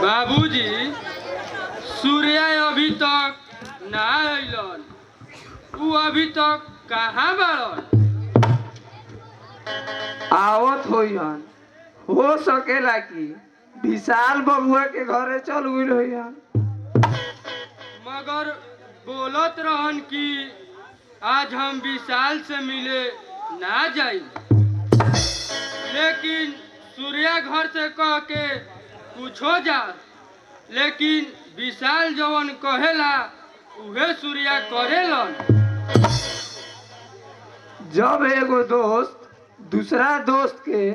बाबूजी, सूर्य अभी तक ना अइलन। उ अभी तक कहाँ बाड़न? आवत होइहन। हो सकेला कि विशाल बबुआ के घरे चल गइल होइहन। मगर बोलत रहन कि आज हम विशाल से मिले ना जाई। लेकिन सूर्या घर से कह के पूछो जा, लेकिन विशाल जवन कहेला उहे सूर्या करेलन। जब एगो दोस्त दूसरा दोस्त के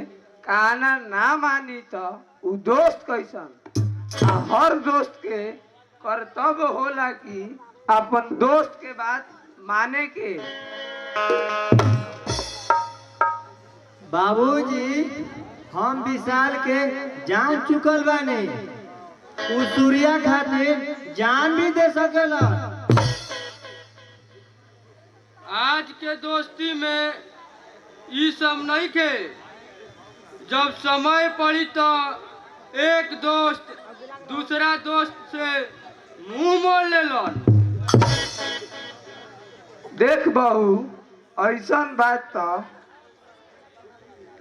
कहना ना मानी तो उ दोस्त कैसन। हर दोस्त के कर्तव्य होला कि अपन दोस्त के बात माने के। बाबूजी, हम विशाल के जान चुकल बानी। उ सूर्या खातिर जान भी दे सकेला। आज के दोस्ती में ई सब नहीं के। जब समय पड़ी तो एक दोस्त दूसरा दोस्त से मुंह मोड़ लेलन। देख बहू, ऐसन बात तो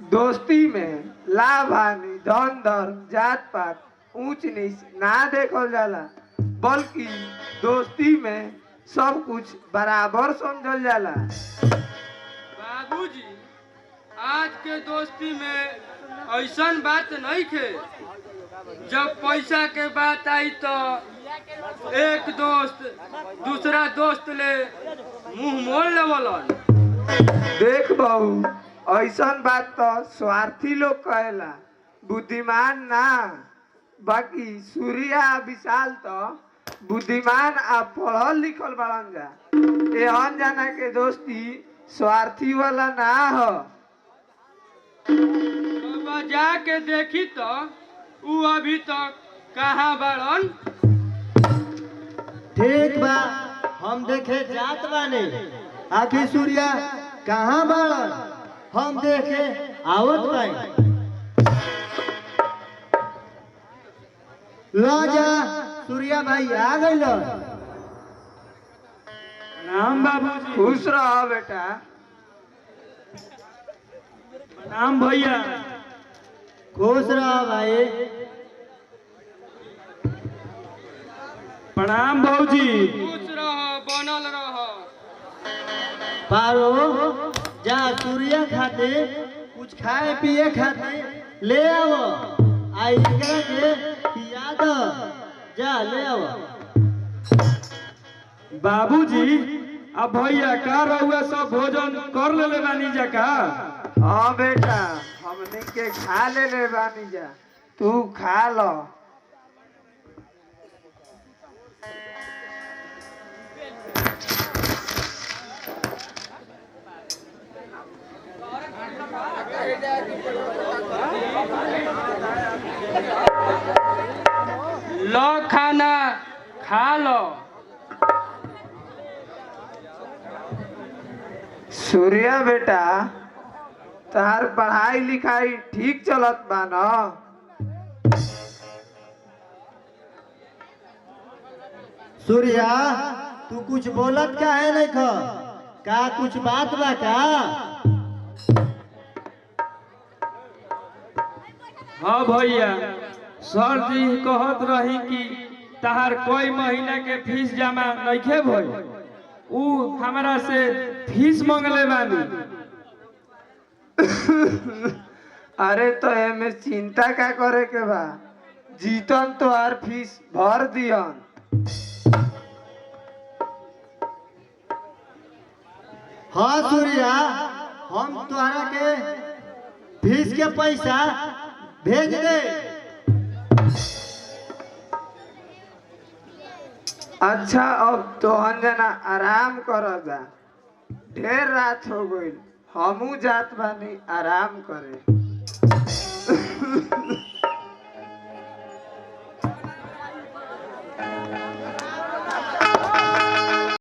दोस्ती में लाभ हानि, धन धर्म, जात पात, ऊंच नीच ना देखल जाला, बल्कि दोस्ती में सब कुछ बराबर समझल जाला। बाबूजी, आज के दोस्ती में ऐसन बात नहीं खे। जब पैसा के बात आई तो एक दोस्त दूसरा दोस्त ले मुंह मोड़ लेवलन। देख बहू, ऐसन बात तो स्वार्थी लोग कहेला, बुद्धिमान ना। बाकी सूर्या विशाल तो बुद्धिमान आ पढ़ल लिखल बड़न जा। एहन जाना के दोस्ती स्वार्थी वाला ना हो। बाबा जाके देखी तो उ अभी तक कहाँ बाड़न। ठीक बा, हम देखे जात बानी। आखिर सूर्या कहाँ बाड़न, हम देखे आवत बानी। लो जा, सूर्या भाई आ गइल। नाम बाबूजी। खुश रहो बेटा। नाम भैया। खुश रहो भाई। प्रणाम भौजी। खुश रह, बनल रह। पारो जा, सूर्या खातिर कुछ खाए पिए खातिर ले आओ। आई एकरा के याद जा ले आओ। बाबूजी, अब भैया का रहुआ सब भोजन कर लेले बानी जा का? हाँ बेटा, हमने के खा ले बानी जा, तू खा लो। लो खाना खा लो। सूर्या बेटा, तार पढ़ाई लिखाई ठीक चलत बा न? सूर्या, तू कुछ बोलत का है नहीं खा? का कुछ बात बा का? हाँ भैया, सर जी कहत रही कि तहार कोई महीना के फीस जमा नइखे भइल। उ हमरा से फीस मांगले बानी। अरे तो एमे चिंता का करे के बा, जीतन तो हर फीस भर दियन। हाँ सूर्या, हम तुम्हारा के फीस के पैसा भेज दे। अच्छा, अब तो जना आराम कर जा, ढेर रात हो गई, हमू जात बानी आराम करे।